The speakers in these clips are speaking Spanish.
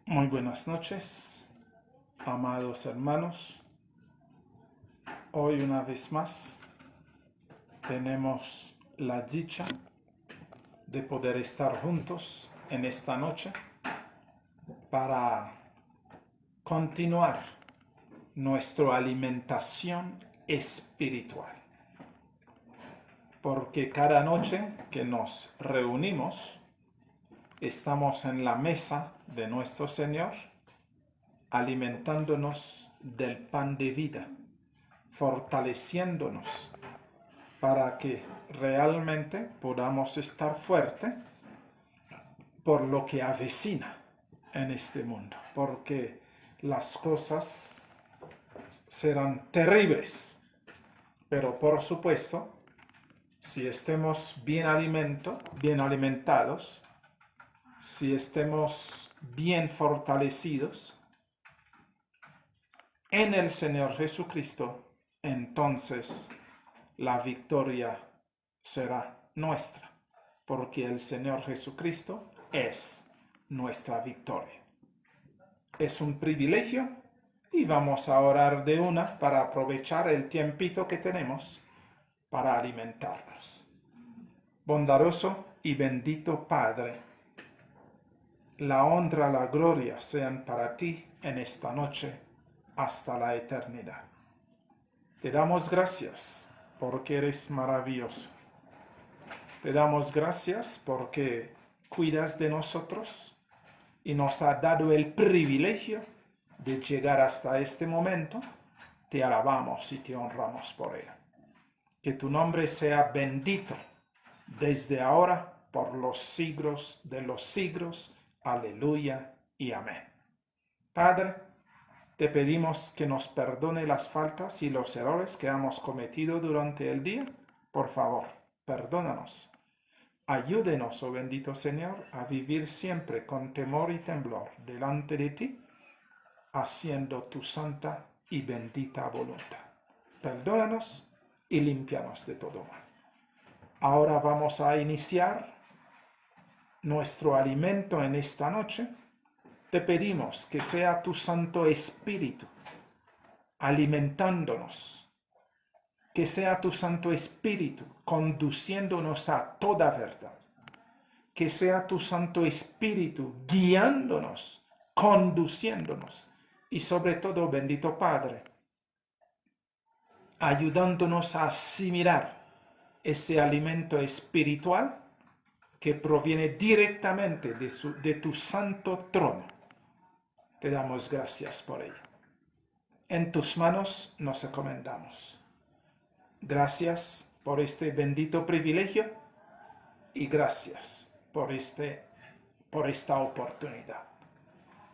Muy buenas noches, amados hermanos. Hoy una vez más tenemos la dicha de poder estar juntos en esta noche para continuar nuestra alimentación espiritual. Porque cada noche que nos reunimos, estamos en la mesa de nuestro Señor, alimentándonos del pan de vida, fortaleciéndonos para que realmente podamos estar fuertes por lo que avecina en este mundo, porque las cosas serán terribles, pero por supuesto, si estemos bien alimentados, si estemos bien fortalecidos en el Señor Jesucristo, entonces la victoria será nuestra, porque el Señor Jesucristo es nuestra victoria. Es un privilegio y vamos a orar de una para aprovechar el tiempito que tenemos para alimentarnos. Bondadoso y bendito Padre, la honra, la gloria sean para ti en esta noche hasta la eternidad. Te damos gracias porque eres maravilloso. Te damos gracias porque cuidas de nosotros y nos has dado el privilegio de llegar hasta este momento. Te alabamos y te honramos por ello. Que tu nombre sea bendito desde ahora por los siglos de los siglos. Aleluya y amén. Padre, te pedimos que nos perdone las faltas y los errores que hemos cometido durante el día. Por favor, perdónanos. Ayúdenos, oh bendito Señor, a vivir siempre con temor y temblor delante de ti, haciendo tu santa y bendita voluntad. Perdónanos y límpianos de todo mal. Ahora vamos a iniciar nuestro alimento en esta noche. Te pedimos que sea tu Santo Espíritu alimentándonos, que sea tu Santo Espíritu conduciéndonos a toda verdad, que sea tu Santo Espíritu guiándonos, conduciéndonos y sobre todo, bendito Padre, ayudándonos a asimilar ese alimento espiritual que proviene directamente de tu santo trono. Te damos gracias por ello. En tus manos nos encomendamos. Gracias por este bendito privilegio y gracias por esta oportunidad.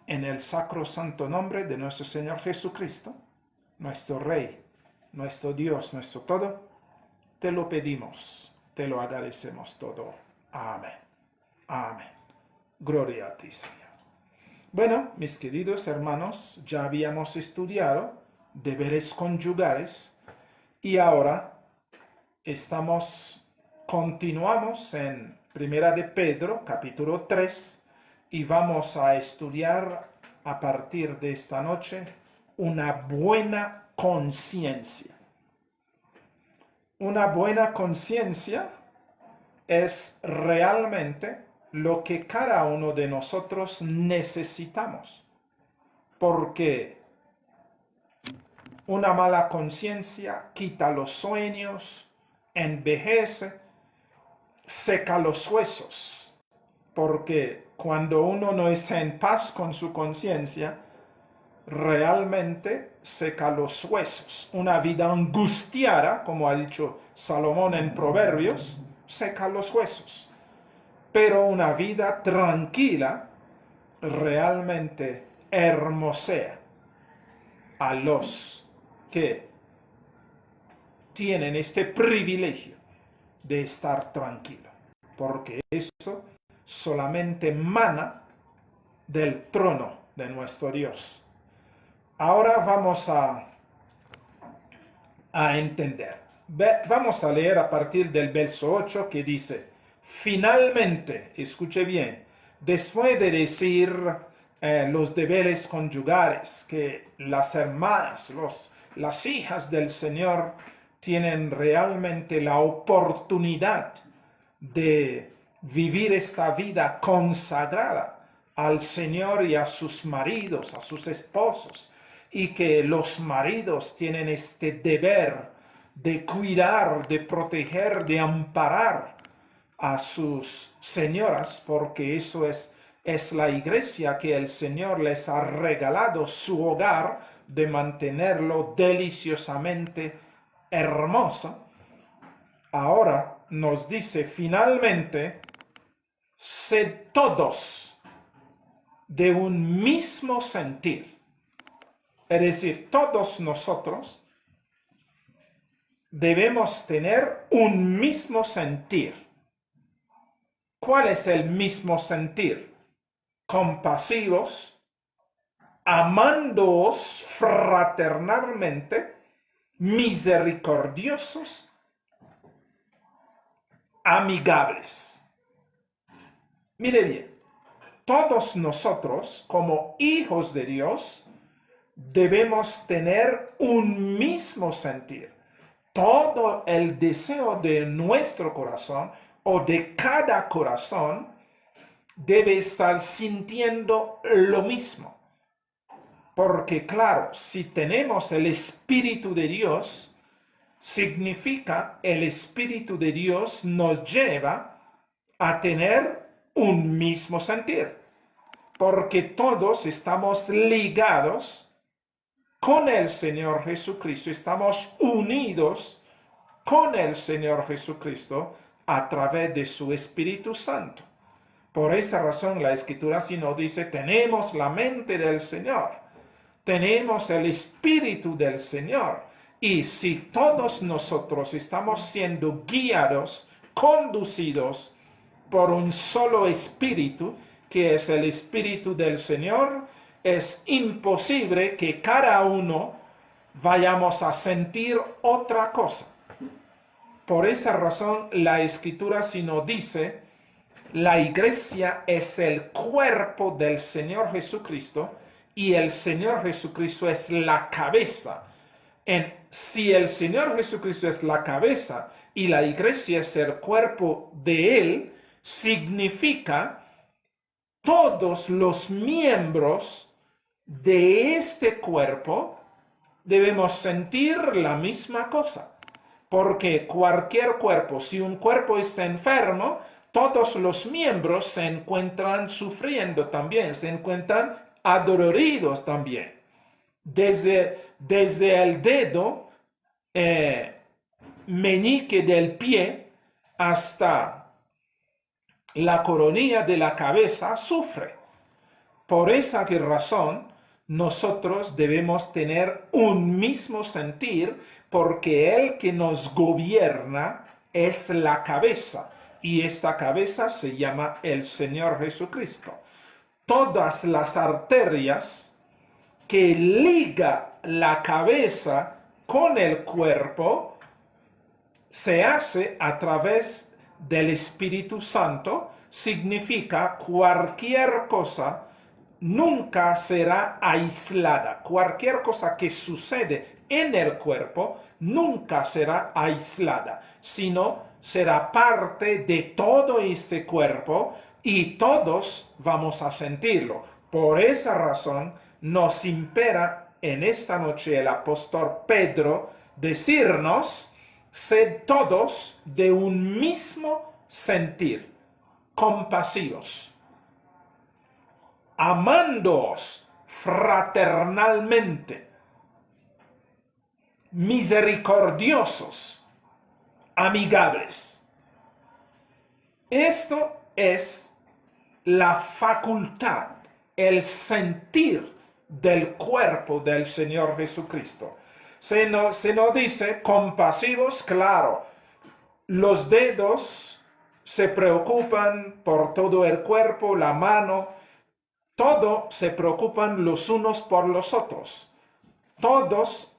En el sacro santo nombre de nuestro Señor Jesucristo, nuestro Rey, nuestro Dios, nuestro todo, te lo pedimos, te lo agradecemos todo. Amén. Amén. Gloria a ti, Señor. Bueno, mis queridos hermanos, ya habíamos estudiado deberes conyugales y ahora continuamos en Primera de Pedro, capítulo 3, y vamos a estudiar a partir de esta noche una buena conciencia. Una buena conciencia es realmente lo que cada uno de nosotros necesitamos, porque una mala conciencia quita los sueños, envejece, seca los huesos, porque cuando uno no está en paz con su conciencia, realmente seca los huesos. Una vida angustiada, como ha dicho Salomón en Proverbios, seca los huesos. Pero una vida tranquila realmente hermosea a los que tienen este privilegio de estar tranquilo, porque eso solamente emana del trono de nuestro Dios. Ahora vamos a entender. Vamos a leer a partir del verso 8 que dice: finalmente, escuche bien, después de decir los deberes conyugales, que las hermanas, las hijas del Señor tienen realmente la oportunidad de vivir esta vida consagrada al Señor y a sus maridos, a sus esposos, y que los maridos tienen este deber de cuidar, de proteger, de amparar a sus señoras, porque eso es la iglesia que el Señor les ha regalado su hogar, de mantenerlo deliciosamente hermoso. Ahora nos dice finalmente, sed todos de un mismo sentir. Es decir, todos nosotros debemos tener un mismo sentir. ¿Cuál es el mismo sentir? Compasivos, amándoos fraternalmente, misericordiosos, amigables. Mire bien, todos nosotros como hijos de Dios debemos tener un mismo sentir. Todo el deseo de nuestro corazón o de cada corazón debe estar sintiendo lo mismo. Porque claro, si tenemos el Espíritu de Dios, significa el Espíritu de Dios nos lleva a tener un mismo sentir. Porque todos estamos ligados con el Señor Jesucristo, estamos unidos con el Señor Jesucristo a través de su Espíritu Santo. Por esa razón la Escritura sí nos dice, tenemos la mente del Señor, tenemos el Espíritu del Señor. Y si todos nosotros estamos siendo guiados, conducidos por un solo Espíritu, que es el Espíritu del Señor, es imposible que cada uno vayamos a sentir otra cosa. Por esa razón la Escritura sí nos dice, la iglesia es el cuerpo del Señor Jesucristo y el Señor Jesucristo es la cabeza. Si el Señor Jesucristo es la cabeza y la iglesia es el cuerpo de Él, significa todos los miembros de este cuerpo debemos sentir la misma cosa. Porque cualquier cuerpo, si un cuerpo está enfermo, todos los miembros se encuentran sufriendo también, se encuentran adoloridos también. Desde el dedo meñique del pie hasta la coronilla de la cabeza sufre. Por esa razón, nosotros debemos tener un mismo sentir, porque el que nos gobierna es la cabeza, y esta cabeza se llama el Señor Jesucristo. Todas las arterias que liga la cabeza con el cuerpo se hace a través del Espíritu Santo. Significa cualquier cosa nunca será aislada. Cualquier cosa que sucede en el cuerpo nunca será aislada, sino será parte de todo ese cuerpo y todos vamos a sentirlo. Por esa razón nos impera en esta noche el apóstol Pedro decirnos, sed todos de un mismo sentir, compasivos, amándoos fraternalmente, misericordiosos, amigables. Esto es la facultad, el sentir del cuerpo del Señor Jesucristo. Se nos dice compasivos, claro, los dedos se preocupan por todo el cuerpo, la mano, todo se preocupan los unos por los otros. Todos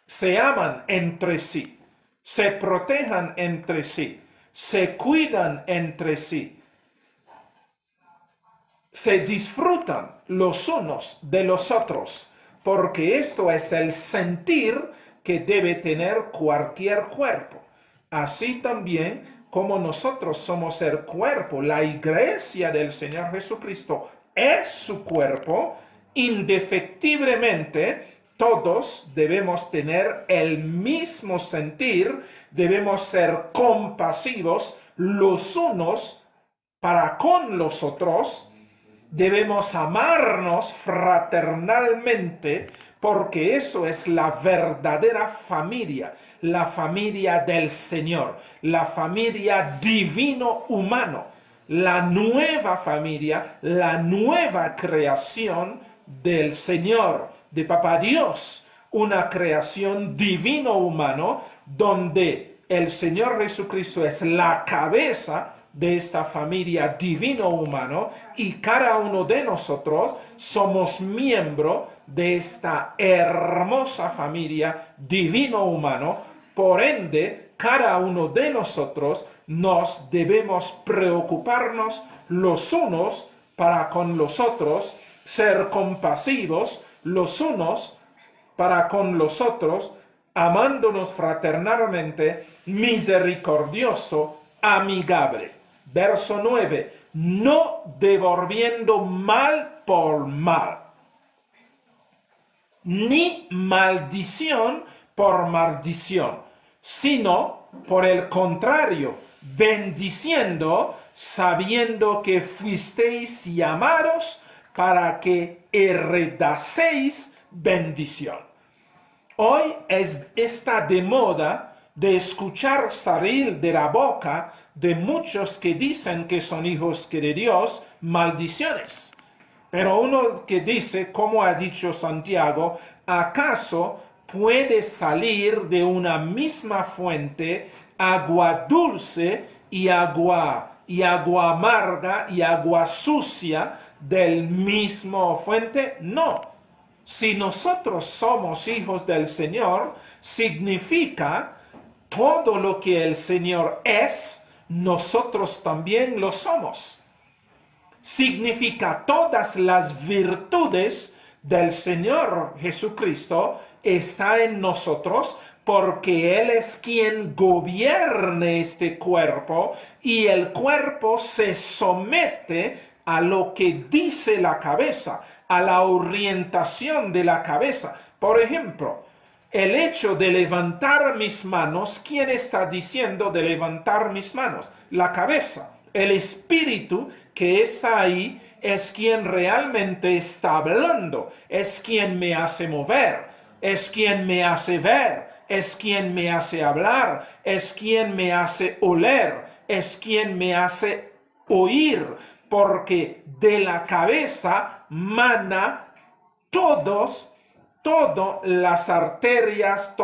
se aman entre sí, se protejan entre sí, se cuidan entre sí. se disfrutan los unos de los otros, porque esto es el sentir que debe tener cualquier cuerpo. Así también como nosotros somos el cuerpo, la iglesia del Señor Jesucristo es su cuerpo, indefectiblemente todos debemos tener el mismo sentir, debemos ser compasivos los unos para con los otros, debemos amarnos fraternalmente, porque eso es la verdadera familia, la familia del Señor, la familia divino-humano, la nueva familia, la nueva creación del Señor, de Papá Dios, una creación divino-humano donde el Señor Jesucristo es la cabeza de esta familia divino-humano y cada uno de nosotros somos miembro de esta hermosa familia divino-humano. Por ende, cada uno de nosotros nos debemos preocuparnos los unos para con los otros, ser compasivos los unos para con los otros, amándonos fraternalmente, misericordioso, amigable. Verso 9, no devolviendo mal por mal, ni maldición por maldición, sino por el contrario, bendiciendo, sabiendo que fuisteis llamados para que heredaseis bendición. Hoy está de moda de escuchar salir de la boca de muchos que dicen que son hijos de Dios, maldiciones. Pero uno que dice, como ha dicho Santiago, ¿acaso puede salir de una misma fuente agua dulce y agua amarga y agua sucia del mismo fuente? No. Si nosotros somos hijos del Señor, significa todo lo que el Señor es, nosotros también lo somos. Significa todas las virtudes del Señor Jesucristo está en nosotros, porque Él es quien gobierne este cuerpo y el cuerpo se somete a lo que dice la cabeza, a la orientación de la cabeza. Por ejemplo, el hecho de levantar mis manos, ¿quién está diciendo de levantar mis manos? La cabeza. El espíritu que está ahí es quien realmente está hablando, es quien me hace mover, es quien me hace ver, es quien me hace hablar, es quien me hace oler, es quien me hace oír, porque de la cabeza mana todas las arterias,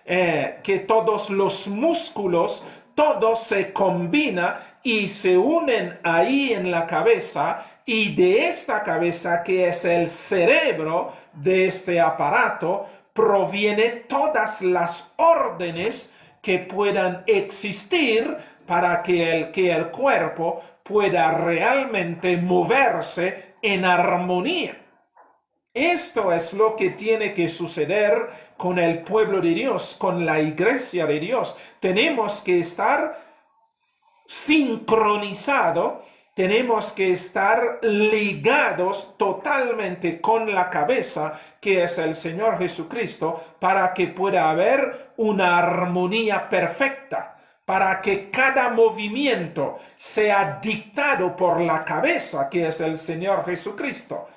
que todos los músculos, todo se combina y se unen ahí en la cabeza, y de esta cabeza, que es el cerebro de este aparato, proviene todas las órdenes que puedan existir para que el cuerpo pueda realmente moverse en armonía. Esto es lo que tiene que suceder con el pueblo de Dios, con la iglesia de Dios. Tenemos que estar sincronizados, tenemos que estar ligados totalmente con la cabeza, que es el Señor Jesucristo, para que pueda haber una armonía perfecta, para que cada movimiento sea dictado por la cabeza, que es el Señor Jesucristo,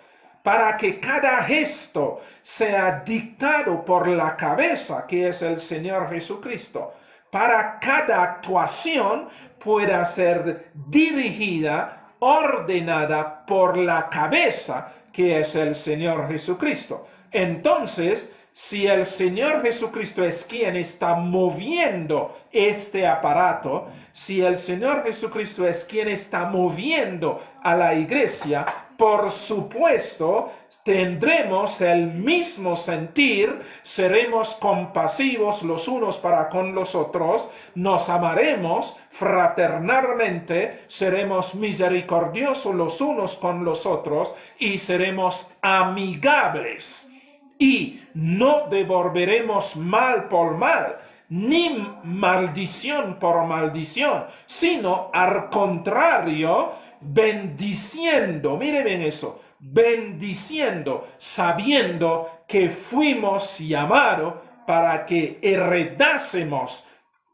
para que cada gesto sea dictado por la cabeza, que es el Señor Jesucristo, para cada actuación pueda ser dirigida, ordenada por la cabeza, que es el Señor Jesucristo. Entonces, si el Señor Jesucristo es quien está moviendo este aparato, si el Señor Jesucristo es quien está moviendo a la iglesia, por supuesto, tendremos el mismo sentir, seremos compasivos los unos para con los otros, nos amaremos fraternalmente, seremos misericordiosos los unos con los otros y seremos amigables. Y no devolveremos mal por mal, ni maldición por maldición, sino al contrario, bendiciendo. Miren bien eso, bendiciendo, sabiendo que fuimos llamados para que heredásemos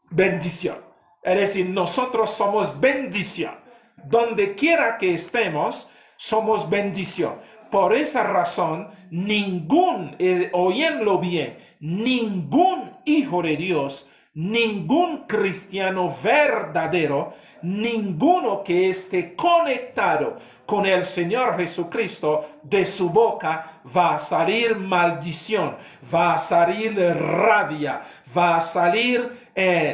bendición. Es decir, nosotros somos bendición. Donde quiera que estemos, somos bendición. Por esa razón, oídlo bien, ningún hijo de Dios, ningún cristiano verdadero, ninguno que esté conectado con el Señor Jesucristo, de su boca va a salir maldición, va a salir rabia, va a salir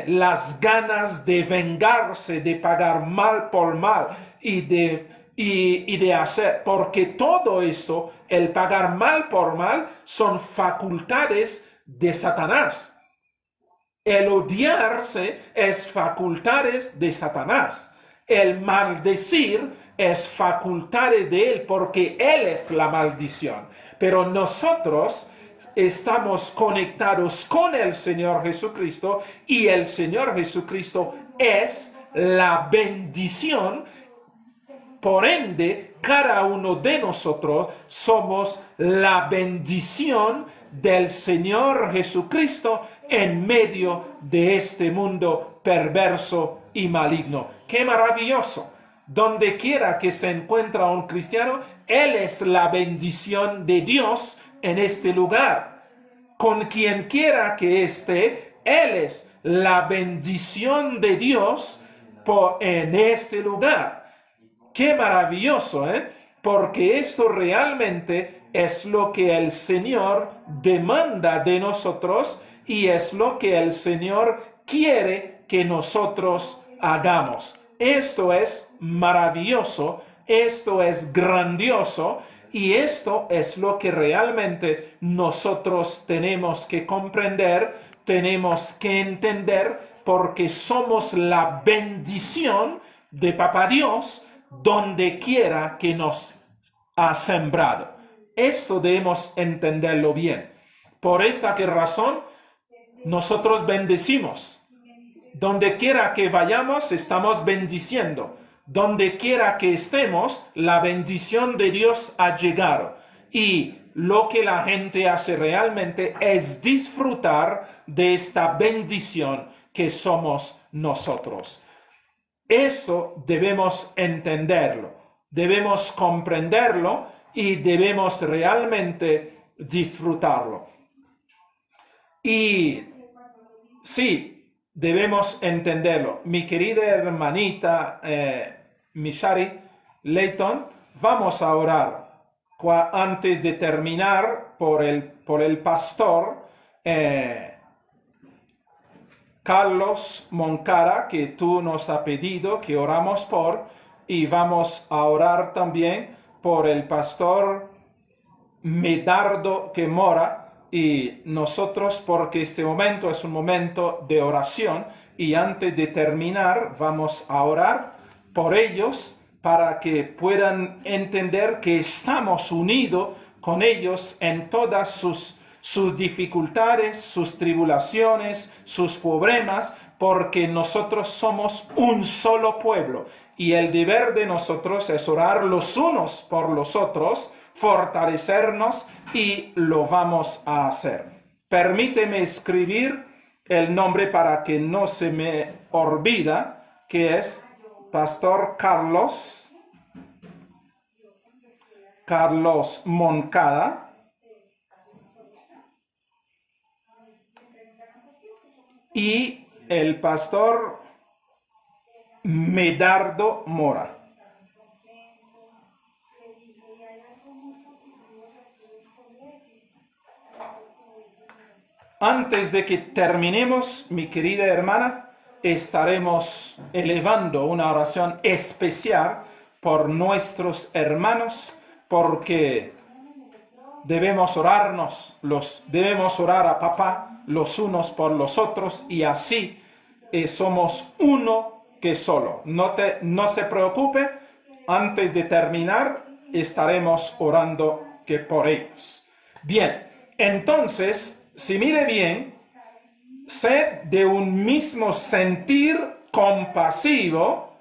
las ganas de vengarse, de pagar mal por mal y de hacer, porque todo eso, el pagar mal por mal, son facultades de Satanás. El odiarse es facultades de Satanás. El maldecir es facultades de él, porque él es la maldición. Pero nosotros estamos conectados con el Señor Jesucristo y el Señor Jesucristo es la bendición. Por ende, cada uno de nosotros somos la bendición del Señor Jesucristo en medio de este mundo perverso y maligno. ¡Qué maravilloso! Donde quiera que se encuentra un cristiano, Él es la bendición de Dios en este lugar. Con quien quiera que esté, Él es la bendición de Dios en este lugar. ¡Qué maravilloso! Porque esto realmente es lo que el Señor demanda de nosotros y es lo que el Señor quiere que nosotros hagamos. Esto es maravilloso, esto es grandioso y esto es lo que realmente nosotros tenemos que comprender, tenemos que entender, porque somos la bendición de Papá Dios donde quiera que nos ha sembrado. Esto debemos entenderlo bien. Por esta razón, nosotros bendecimos. Donde quiera que vayamos, estamos bendiciendo. Donde quiera que estemos, la bendición de Dios ha llegado. Y lo que la gente hace realmente es disfrutar de esta bendición que somos nosotros. Eso debemos entenderlo, debemos comprenderlo y debemos realmente disfrutarlo. Y sí, debemos entenderlo. Mi querida hermanita Mishari Leighton, vamos a orar antes de terminar por el pastor Carlos Moncara, que tú nos has pedido que oramos por, y vamos a orar también por el pastor Medardo que mora, y nosotros, porque este momento es un momento de oración, y antes de terminar vamos a orar por ellos para que puedan entender que estamos unidos con ellos en todas sus dificultades, sus tribulaciones, sus problemas, porque nosotros somos un solo pueblo y el deber de nosotros es orar los unos por los otros, fortalecernos y lo vamos a hacer. Permíteme escribir el nombre para que no se me olvida, que es Pastor Carlos Moncada. Y el pastor Medardo Mora. Antes de que terminemos, mi querida hermana, estaremos elevando una oración especial por nuestros hermanos porque debemos debemos orar a Papá los unos por los otros y así somos uno que solo. No se preocupe, antes de terminar estaremos orando que por ellos. Bien, entonces, si mire bien, sed de un mismo sentir compasivo,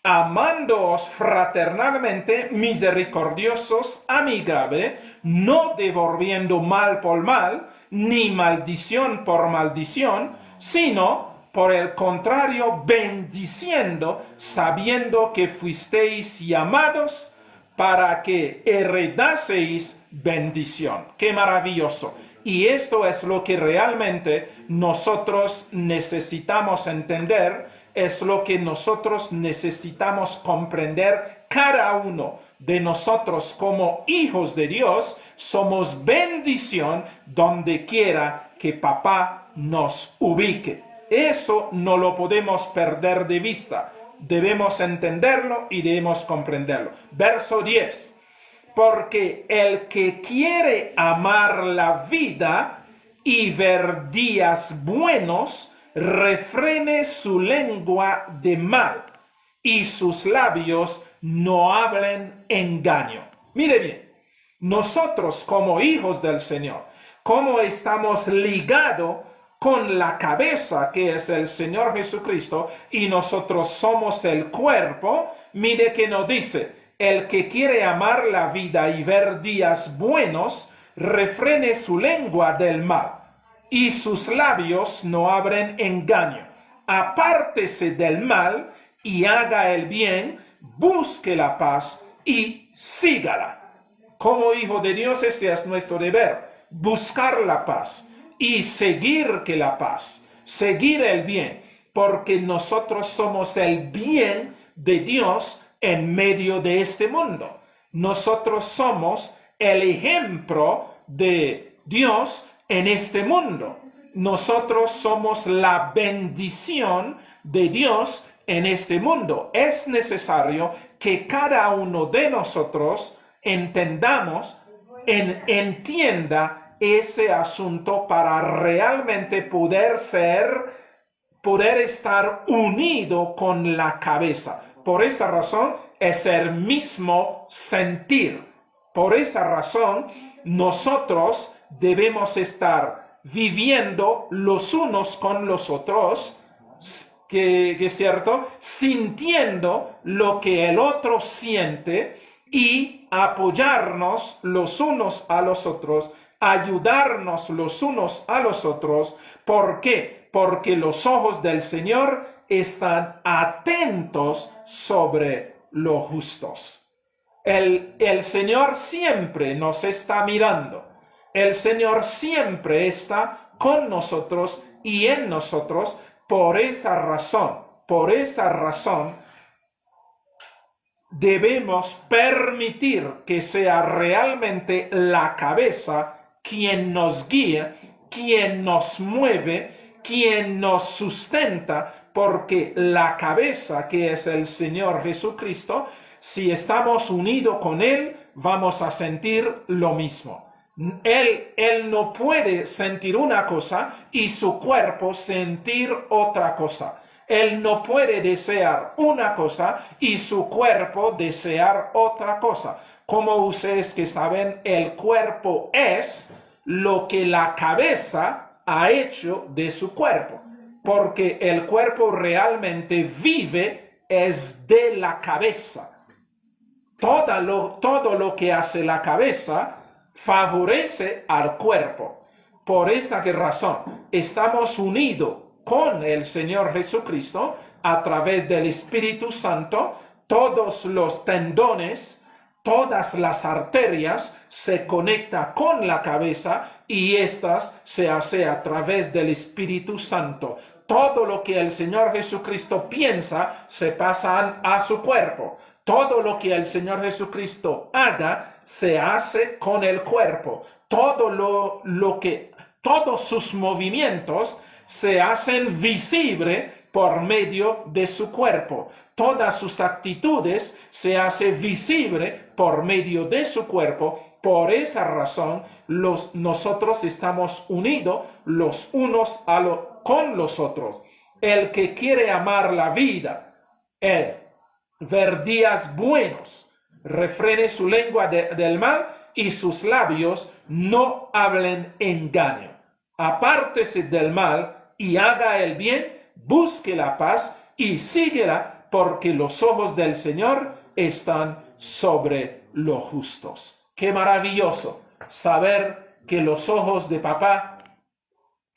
amándoos fraternalmente, misericordiosos, amigables, no devolviendo mal por mal, ni maldición por maldición, sino, por el contrario, bendiciendo, sabiendo que fuisteis llamados para que heredaseis bendición. ¡Qué maravilloso! Y esto es lo que realmente nosotros necesitamos entender, es lo que nosotros necesitamos comprender. Cada uno de nosotros como hijos de Dios somos bendición donde quiera que Papá nos ubique. Eso no lo podemos perder de vista. Debemos entenderlo y debemos comprenderlo. Verso 10. Porque el que quiere amar la vida y ver días buenos, refrene su lengua de mal y sus labios no hablen engaño. Mire bien, nosotros como hijos del Señor, como estamos ligados con la cabeza que es el Señor Jesucristo y nosotros somos el cuerpo, mire que nos dice: el que quiere amar la vida y ver días buenos, refrene su lengua del mal, y sus labios no hablen engaño. Apártese del mal y haga el bien, busque la paz y sígala. Como hijo de Dios, este es nuestro deber: buscar la paz y seguir que la paz, seguir el bien, porque nosotros somos el bien de Dios en medio de este mundo. Nosotros somos el ejemplo de Dios en este mundo. Nosotros somos la bendición de Dios en este mundo. Es necesario que cada uno de nosotros entienda ese asunto para realmente poder estar unido con la cabeza. Por esa razón es el mismo sentir. Por esa razón nosotros debemos estar viviendo los unos con los otros, que es cierto, sintiendo lo que el otro siente y apoyarnos los unos a los otros, ayudarnos los unos a los otros. ¿Por qué? Porque los ojos del Señor están atentos sobre los justos. El Señor siempre nos está mirando. El Señor siempre está con nosotros y en nosotros. Por esa razón, debemos permitir que sea realmente la cabeza quien nos guía, quien nos mueve, quien nos sustenta, porque la cabeza que es el Señor Jesucristo, si estamos unidos con Él, vamos a sentir lo mismo. Él no puede sentir una cosa y su cuerpo sentir otra cosa. Él no puede desear una cosa y su cuerpo desear otra cosa. Como ustedes que saben, el cuerpo es lo que la cabeza ha hecho de su cuerpo. Porque el cuerpo realmente vive es de la cabeza. Todo lo que hace la cabeza favorece al cuerpo. Por esa razón estamos unidos con el Señor Jesucristo a través del Espíritu Santo. Todos los tendones, todas las arterias se conectan con la cabeza y estas se hace a través del Espíritu Santo. Todo lo que el Señor Jesucristo piensa se pasa a su cuerpo. Todo lo que el Señor Jesucristo haga se hace con el cuerpo. Todos sus movimientos se hacen visibles por medio de su cuerpo. Todas sus actitudes se hacen visibles por medio de su cuerpo. Por esa razón, nosotros estamos unidos los unos con los otros. El que quiere amar la vida, ver días buenos, refrene su lengua del mal y sus labios no hablen engaño. Apártese del mal y haga el bien, busque la paz y síguela, porque los ojos del Señor están sobre los justos. Qué maravilloso saber que los ojos de papá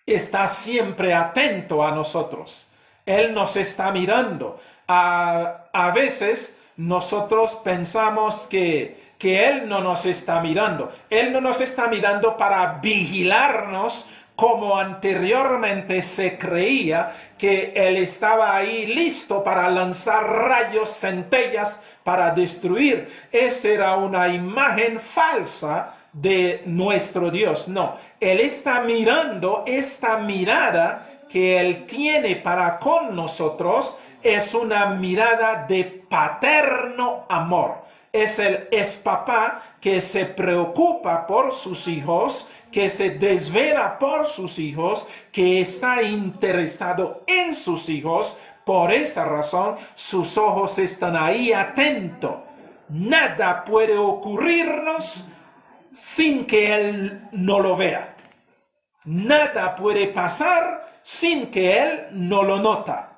están siempre atentos a nosotros. Él nos está mirando. A veces nosotros pensamos que Él no nos está mirando. Él no nos está mirando para vigilarnos como anteriormente se creía que Él estaba ahí listo para lanzar rayos, centellas, para destruir. Esa era una imagen falsa de nuestro Dios. No, Él está mirando, esta mirada que Él tiene para con nosotros es una mirada de paterno amor. Es papá que se preocupa por sus hijos, que se desvela por sus hijos, que está interesado en sus hijos. Por esa razón, sus ojos están ahí atentos. Nada puede ocurrirnos sin que Él no lo vea. Nada puede pasar sin que Él no lo nota.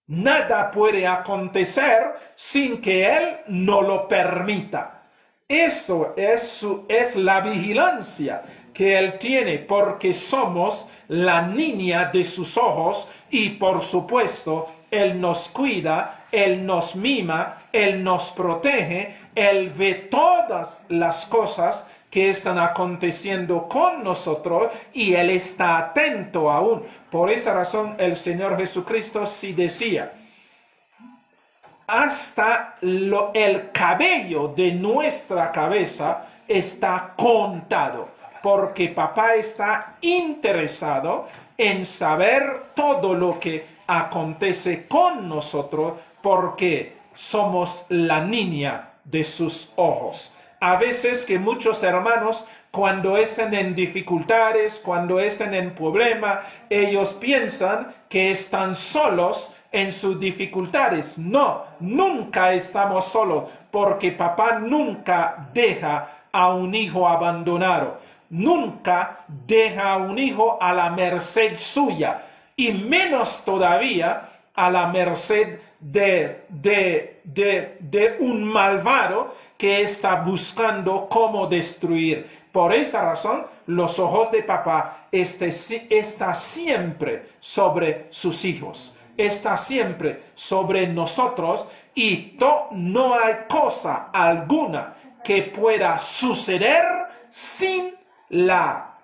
Nada puede acontecer sin que Él no lo permita. Eso es la vigilancia que Él tiene, porque somos la niña de sus ojos y por supuesto Él nos cuida, Él nos mima, Él nos protege, Él ve todas las cosas que están aconteciendo con nosotros y Él está atento aún. Por esa razón el Señor Jesucristo sí decía: hasta el cabello de nuestra cabeza está contado, porque papá está interesado en saber todo lo que acontece con nosotros, porque somos la niña de sus ojos. A veces que muchos hermanos, cuando están en dificultades, cuando están en problemas, ellos piensan que están solos en sus dificultades. No, nunca estamos solos, porque papá nunca deja a un hijo abandonado, nunca deja a un hijo a la merced suya, y menos todavía a la merced de un malvado que está buscando cómo destruir. Por esta razón, los ojos de papá están siempre sobre sus hijos, está siempre sobre nosotros, y no hay cosa alguna que pueda suceder sin la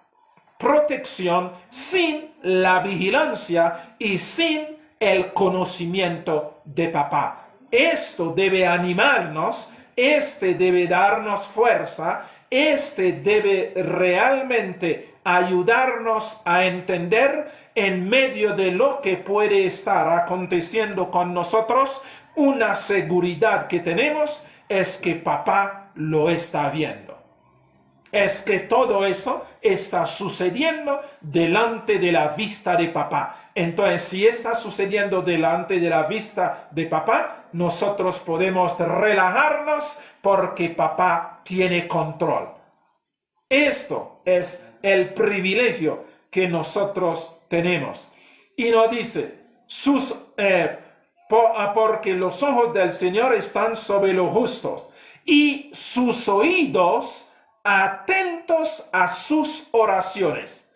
protección, sin la vigilancia y sin el conocimiento de papá. Esto debe animarnos, debe darnos fuerza, debe realmente ayudarnos a entender, en medio de lo que puede estar aconteciendo con nosotros, una seguridad que tenemos es que papá lo está viendo. Es que todo eso está sucediendo delante de la vista de papá. Entonces, si está sucediendo delante de la vista de papá, nosotros podemos relajarnos porque papá tiene control. Esto es el privilegio que nosotros tenemos. Y nos dice, porque los ojos del Señor están sobre los justos y sus oídos atentos a sus oraciones,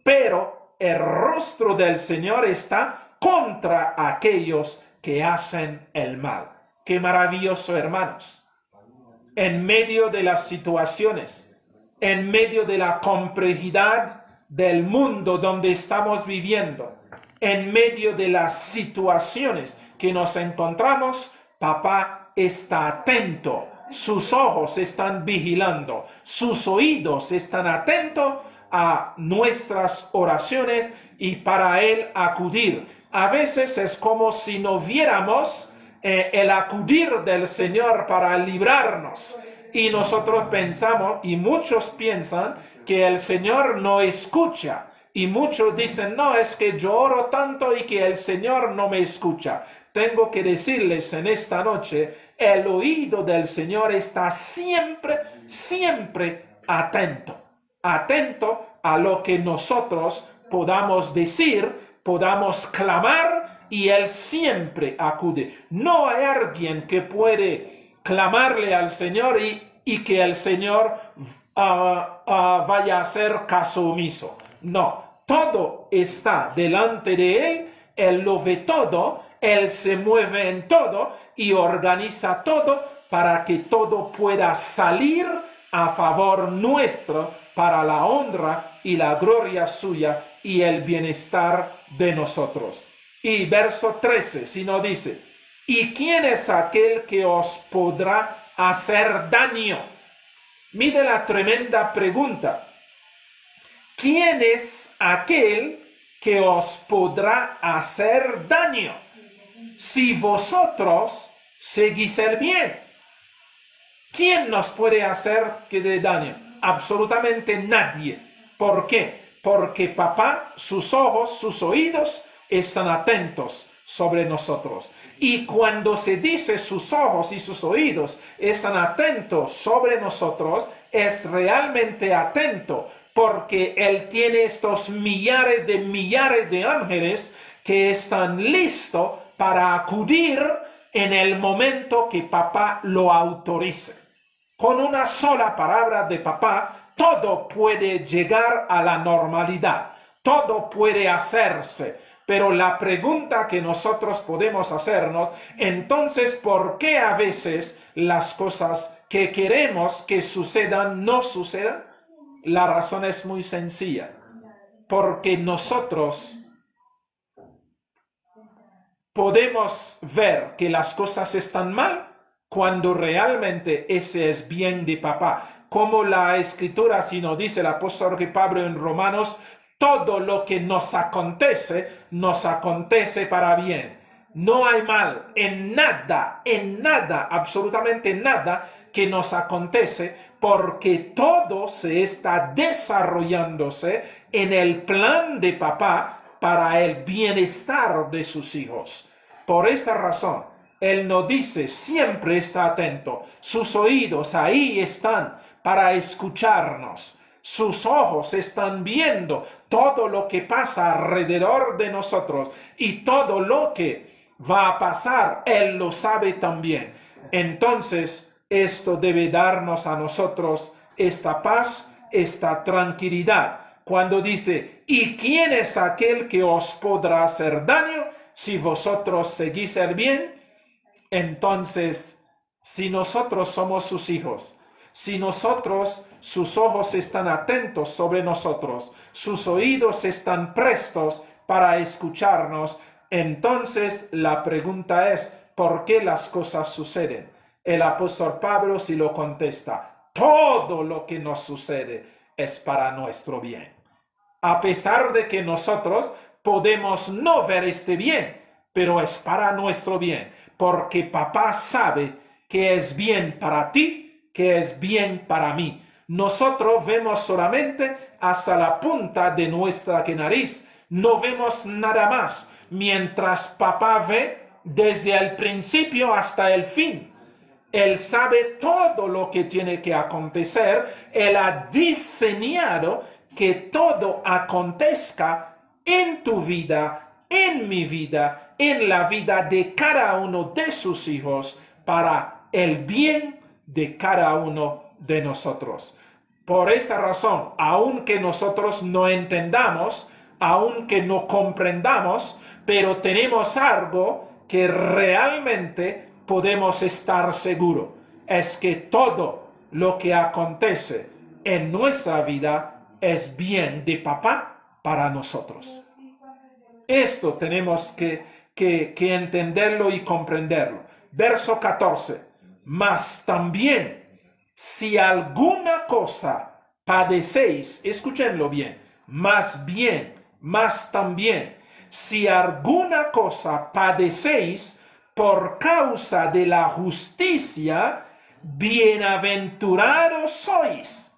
pero el rostro del Señor está contra aquellos que hacen el mal. Qué maravilloso, hermanos. En medio de las situaciones, en medio de la complejidad del mundo donde estamos viviendo, en medio de las situaciones que nos encontramos, papá está atento. Sus ojos están vigilando, sus oídos están atentos a nuestras oraciones y para Él acudir. A veces es como si no viéramos el acudir del Señor para librarnos. Y nosotros pensamos, y muchos piensan, que el Señor no escucha. Y muchos dicen, no, es que yo oro tanto y que el Señor no me escucha. Tengo que decirles en esta noche, el oído del Señor está siempre, siempre atento. Atento a lo que nosotros podamos decir, podamos clamar, y Él siempre acude. No hay alguien que puede clamarle al Señor y que el Señor vaya a hacer caso omiso. No, todo está delante de Él, Él lo ve todo, Él se mueve en todo y organiza todo para que todo pueda salir a favor nuestro para la honra y la gloria suya y el bienestar de nosotros. Y verso 13, si no dice, ¿y quién es aquel que os podrá hacer daño? Mire la tremenda pregunta. ¿Quién es aquel que os podrá hacer daño? Si vosotros seguís el bien. ¿Quién nos puede hacer que dé daño? Absolutamente nadie. ¿Por qué? Porque papá, sus ojos, sus oídos están atentos sobre nosotros. Y cuando se dice sus ojos y sus oídos están atentos sobre nosotros, es realmente atento, porque Él tiene estos millares de ángeles que están listos para acudir en el momento que papá lo autorice. Con una sola palabra de papá, todo puede llegar a la normalidad, todo puede hacerse. Pero la pregunta que nosotros podemos hacernos, entonces, ¿por qué a veces las cosas que queremos que sucedan no sucedan? La razón es muy sencilla, porque nosotros podemos ver que las cosas están mal cuando realmente ese es bien de papá. Como la Escritura, si nos dice el apóstol Pablo en Romanos, todo lo que nos acontece para bien. No hay mal en nada, absolutamente nada que nos acontece, porque todo se está desarrollándose en el plan de papá para el bienestar de sus hijos. Por esa razón, Él nos dice, siempre está atento. Sus oídos ahí están para escucharnos. Sus ojos están viendo todo lo que pasa alrededor de nosotros, y todo lo que va a pasar, Él lo sabe también. Entonces, esto debe darnos a nosotros esta paz, esta tranquilidad. Cuando dice, ¿y quién es aquel que os podrá hacer daño si vosotros seguís el bien? Entonces, si nosotros somos sus hijos, si nosotros, sus ojos están atentos sobre nosotros, sus oídos están prestos para escucharnos, entonces la pregunta es, ¿por qué las cosas suceden? El apóstol Pablo sí lo contesta, todo lo que nos sucede es para nuestro bien. A pesar de que nosotros podemos no ver este bien, pero es para nuestro bien, porque papá sabe que es bien para ti, que es bien para mí. Nosotros vemos solamente hasta la punta de nuestra nariz, no vemos nada más, mientras papá ve desde el principio hasta el fin. Él sabe todo lo que tiene que acontecer, Él ha diseñado que todo acontezca en tu vida, en mi vida, en la vida de cada uno de sus hijos, para el bien de cada uno de nosotros. Por esa razón, aunque nosotros no entendamos, aunque no comprendamos, pero tenemos algo que realmente podemos estar seguros, es que todo lo que acontece en nuestra vida es bien de papá para nosotros. Esto tenemos que entenderlo y comprenderlo. Verso 14. Mas también, si alguna cosa padecéis, escúchenlo bien, más también, si alguna cosa padecéis por causa de la justicia, bienaventurados sois.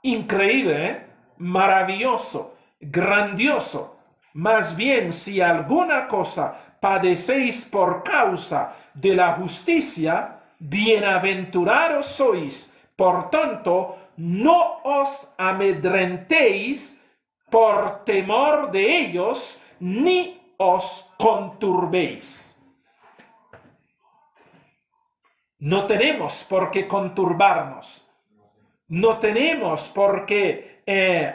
Increíble, ¿eh? Maravilloso, grandioso. Más bien, si alguna cosa padecéis por causa de la justicia, bienaventurados sois. Por tanto, no os amedrentéis por temor de ellos, ni os conturbéis. No tenemos por qué conturbarnos. No tenemos por qué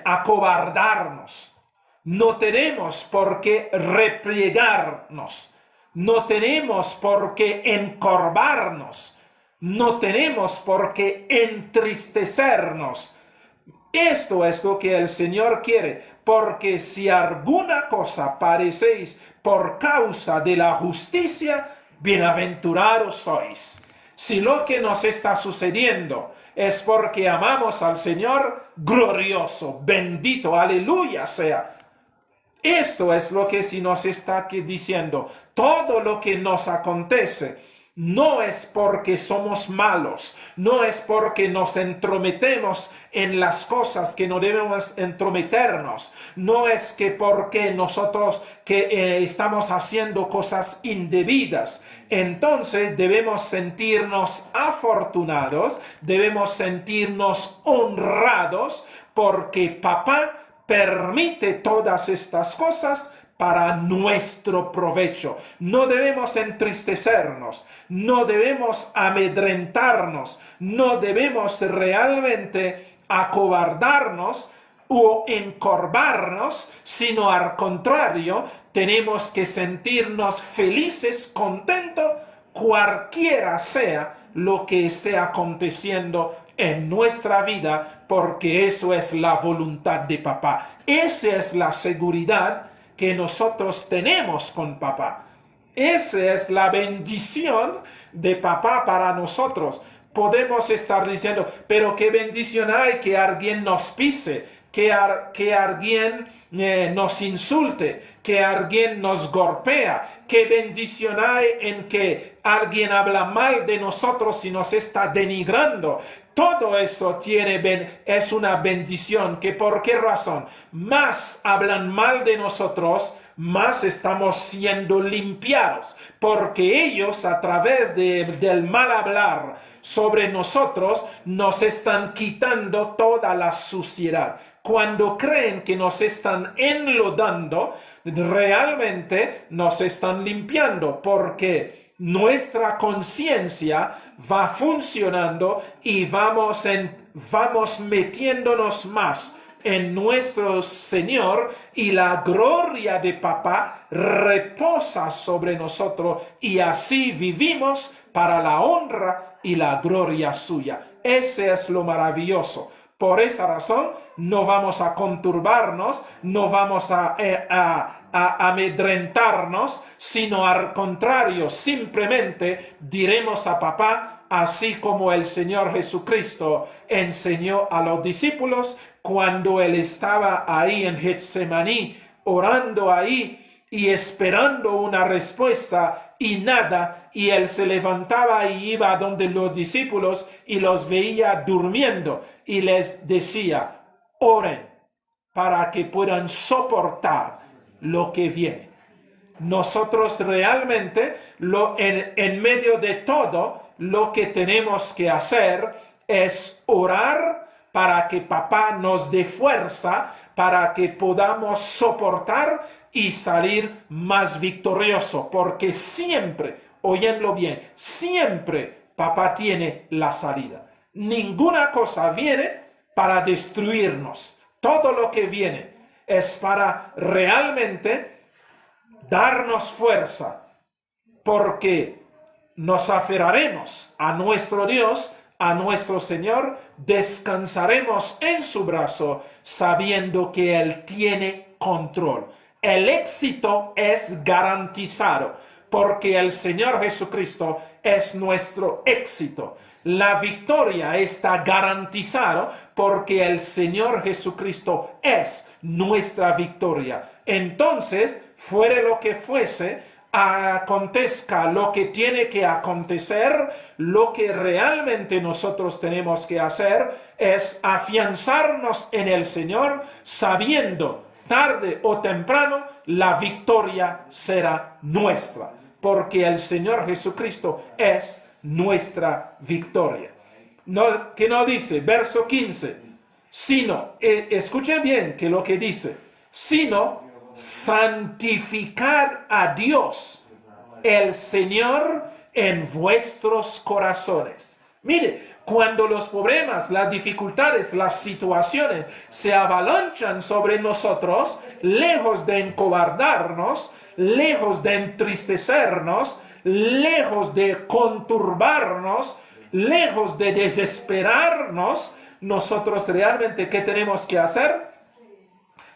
acobardarnos. No tenemos por qué replegarnos. No tenemos por qué encorvarnos. No tenemos por qué entristecernos. Esto es lo que el Señor quiere, porque si alguna cosa padecéis por causa de la justicia, bienaventurados sois. Si lo que nos está sucediendo es porque amamos al Señor, glorioso, bendito, aleluya sea. Esto es lo que sí nos está aquí diciendo. Todo lo que nos acontece no es porque somos malos, no es porque nos entrometemos en las cosas que no debemos entrometernos, no es que porque nosotros estamos haciendo cosas indebidas. Entonces debemos sentirnos afortunados, debemos sentirnos honrados porque papá permite todas estas cosas para nuestro provecho. No debemos entristecernos, no debemos amedrentarnos, no debemos realmente acobardarnos o encorvarnos, sino al contrario, tenemos que sentirnos felices, contentos, cualquiera sea lo que esté aconteciendo en nuestra vida, porque eso es la voluntad de papá. Esa es la seguridad que nosotros tenemos con papá. Esa es la bendición de papá para nosotros. Podemos estar diciendo, pero qué bendición hay que alguien nos pise, que alguien nos insulte, que alguien nos golpea. Qué bendición hay en que alguien habla mal de nosotros y nos está denigrando. Todo eso es una bendición. ¿Que por qué razón? Más hablan mal de nosotros, más estamos siendo limpiados, porque ellos a través del mal hablar sobre nosotros nos están quitando toda la suciedad. Cuando creen que nos están enlodando, realmente nos están limpiando, porque nuestra conciencia va funcionando y vamos metiéndonos más en nuestro Señor, y la gloria de papá reposa sobre nosotros, y así vivimos para la honra y la gloria suya. Ese es lo maravilloso. Por esa razón no vamos a conturbarnos, no vamos a amedrentarnos, sino al contrario, simplemente diremos a papá, así como el Señor Jesucristo enseñó a los discípulos cuando él estaba ahí en Getsemaní, orando ahí y esperando una respuesta y nada, y él se levantaba y iba donde los discípulos y los veía durmiendo y les decía, oren para que puedan soportar lo que viene. Nosotros realmente, en medio de todo, lo que tenemos que hacer es orar para que papá nos dé fuerza, para que podamos soportar y salir más victorioso, porque siempre, óyenlo bien, siempre papá tiene la salida. Ninguna cosa viene para destruirnos. Todo lo que viene es para realmente darnos fuerza, porque nos aferraremos a nuestro Dios, a nuestro Señor, descansaremos en su brazo, sabiendo que Él tiene control. El éxito es garantizado, porque el Señor Jesucristo es nuestro éxito. La victoria está garantizada porque el Señor Jesucristo es nuestra victoria. Entonces, fuere lo que fuese, acontezca lo que tiene que acontecer, lo que realmente nosotros tenemos que hacer es afianzarnos en el Señor, sabiendo tarde o temprano la victoria será nuestra, porque el Señor Jesucristo es nuestra victoria. No, que no dice, verso 15, sino, escuchen bien que lo que dice, sino santificad a Dios, el Señor, en vuestros corazones. Mire, cuando los problemas, las dificultades, las situaciones se avalanchan sobre nosotros, lejos de encobardarnos, lejos de entristecernos, lejos de conturbarnos, lejos de desesperarnos, nosotros realmente, ¿qué tenemos que hacer?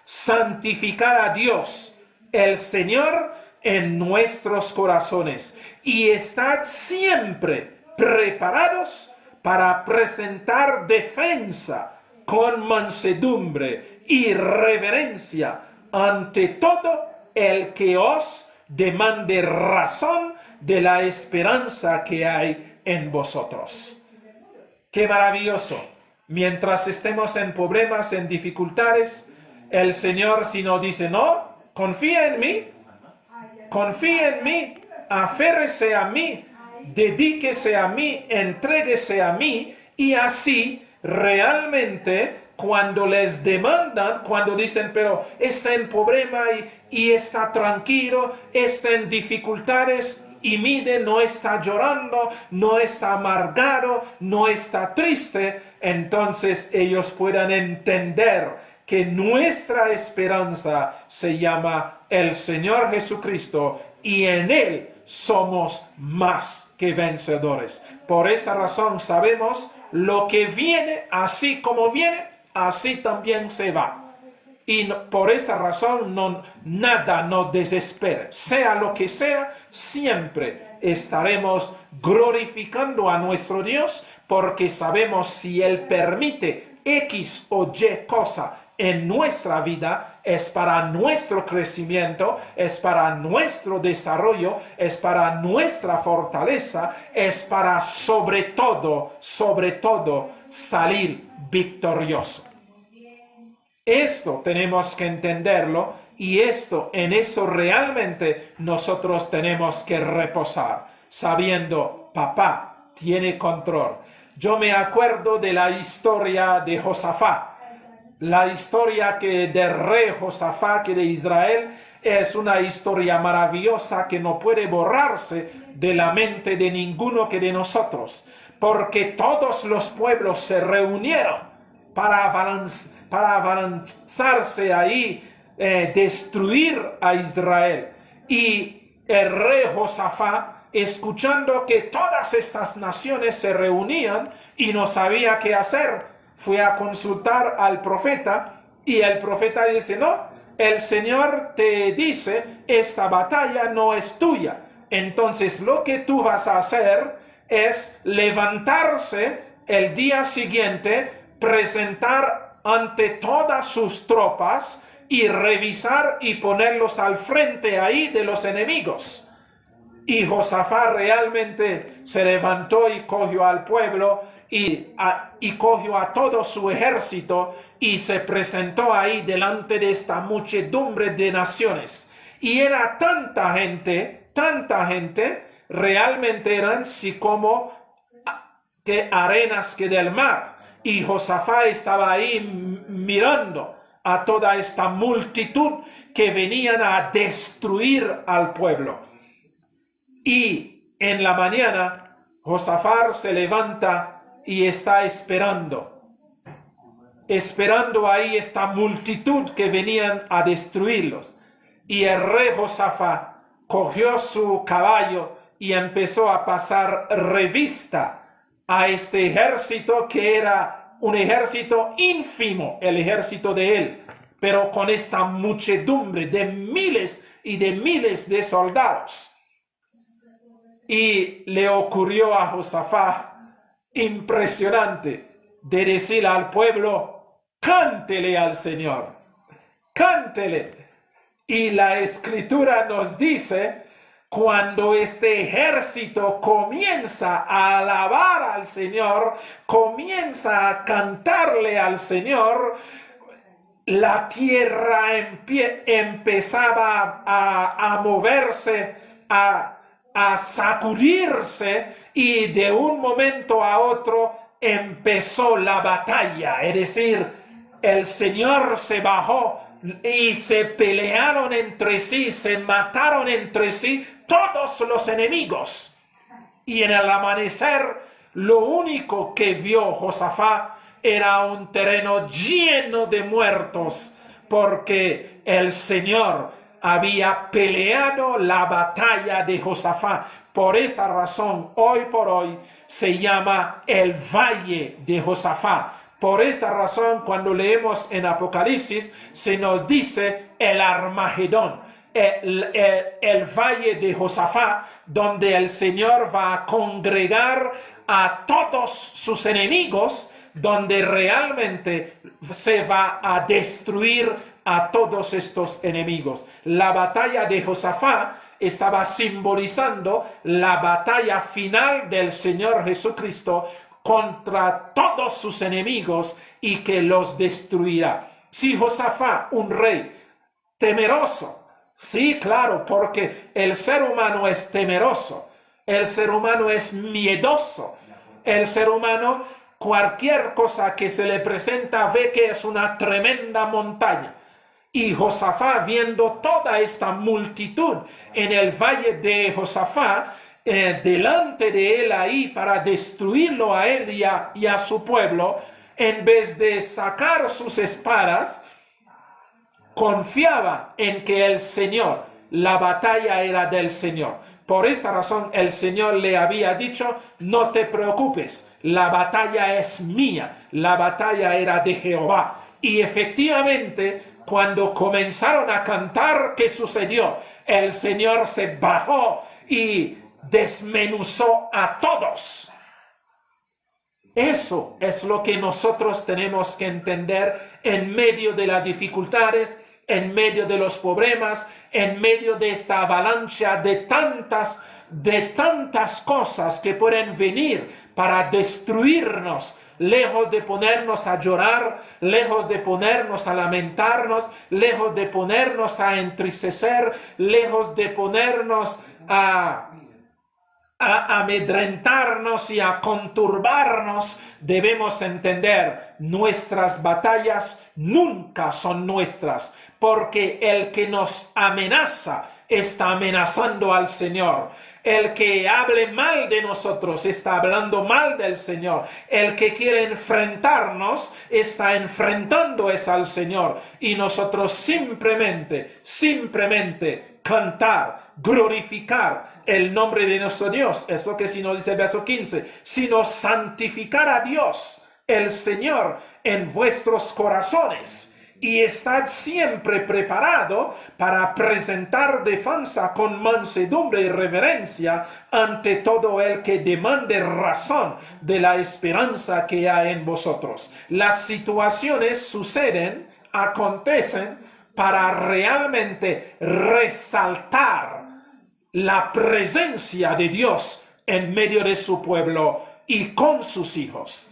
Santificar a Dios, el Señor, en nuestros corazones y estar siempre preparados para presentar defensa con mansedumbre y reverencia ante todo el que os demande razón de la esperanza que hay en vosotros. ¡Qué maravilloso! Mientras estemos en problemas, en dificultades, el Señor si nos dice, no, confía en mí, aférrese a mí, dedíquese a mí, entréguese a mí, y así realmente cuando les demandan, cuando dicen, pero está en problema y está tranquilo, está en dificultades, y mire, no está llorando, no está amargado, no está triste, entonces ellos puedan entender que nuestra esperanza se llama el Señor Jesucristo y en Él somos más que vencedores. Por esa razón sabemos lo que viene, así como viene, así también se va. Y por esa razón nada nos desespera. Sea lo que sea, siempre estaremos glorificando a nuestro Dios porque sabemos si Él permite X o Y cosa en nuestra vida, es para nuestro crecimiento, es para nuestro desarrollo, es para nuestra fortaleza, es para sobre todo, salir victorioso. Esto tenemos que entenderlo y en eso realmente nosotros tenemos que reposar, sabiendo, papá tiene control. Yo me acuerdo de la historia de Josafat. La historia del rey Josafat de Israel es una historia maravillosa que no puede borrarse de la mente de ninguno que de nosotros, porque todos los pueblos se reunieron para abalanzarse ahí, destruir a Israel. Y el rey Josafat, escuchando que todas estas naciones se reunían y no sabía qué hacer, fue a consultar al profeta y el profeta dice, no, el Señor te dice, esta batalla no es tuya. Entonces lo que tú vas a hacer es levantarse el día siguiente, presentar ante todas sus tropas y revisar y ponerlos al frente ahí de los enemigos. Y Josafat realmente se levantó y cogió al pueblo y cogió a todo su ejército y se presentó ahí delante de esta muchedumbre de naciones. Y era tanta gente, realmente eran así como que arenas que del mar. Y Josafat estaba ahí mirando a toda esta multitud que venían a destruir al pueblo. Y en la mañana Josafat se levanta y está esperando ahí esta multitud que venían a destruirlos. Y el rey Josafat cogió su caballo y empezó a pasar revista a este ejército que era un ejército ínfimo, el ejército de él, pero con esta muchedumbre de miles y de miles de soldados. Y le ocurrió a Josafat impresionante de decir al pueblo, cántele al Señor, cántele. Y la Escritura nos dice, cuando este ejército comienza a alabar al Señor, comienza a cantarle al Señor, la tierra empezaba a moverse, a sacudirse, y de un momento a otro empezó la batalla. Es decir, el Señor se bajó y se pelearon entre sí, se mataron entre sí todos los enemigos. Y en el amanecer, lo único que vio Josafat era un terreno lleno de muertos, porque el Señor había peleado la batalla de Josafat. Por esa razón, hoy por hoy, se llama el Valle de Josafat. Por esa razón, cuando leemos en Apocalipsis, se nos dice el Armagedón, el Valle de Josafat, donde el Señor va a congregar a todos sus enemigos, donde realmente se va a destruir a todos estos enemigos. La batalla de Josafat estaba simbolizando la batalla final del Señor Jesucristo contra todos sus enemigos y que los destruirá. Si Josafat, un rey temeroso, sí, claro, porque el ser humano es temeroso, el ser humano es miedoso, el ser humano, cualquier cosa que se le presenta, ve que es una tremenda montaña. Y Josafat, viendo toda esta multitud en el valle de Josafat, delante de él ahí para destruirlo a él y a su pueblo, en vez de sacar sus espadas, confiaba en que el Señor, la batalla era del Señor. Por esa razón el Señor le había dicho, no te preocupes, la batalla es mía, la batalla era de Jehová. Y efectivamente, cuando comenzaron a cantar, ¿qué sucedió? El Señor se bajó y desmenuzó a todos. Eso es lo que nosotros tenemos que entender en medio de las dificultades, en medio de los problemas, en medio de esta avalancha de tantas cosas que pueden venir para destruirnos, lejos de ponernos a llorar, lejos de ponernos a lamentarnos, lejos de ponernos a entristecer, lejos de ponernos a amedrentarnos y a conturbarnos, debemos entender, nuestras batallas nunca son nuestras, porque el que nos amenaza está amenazando al Señor. El que hable mal de nosotros está hablando mal del Señor. El que quiere enfrentarnos está enfrentando al Señor. Y nosotros simplemente cantar, glorificar el nombre de nuestro Dios. Es lo que si nos dice el verso 15. Sino santificar a Dios, el Señor, en vuestros corazones. Y estad siempre preparado para presentar defensa con mansedumbre y reverencia ante todo el que demande razón de la esperanza que hay en vosotros. Las situaciones suceden, acontecen para realmente resaltar la presencia de Dios en medio de su pueblo y con sus hijos.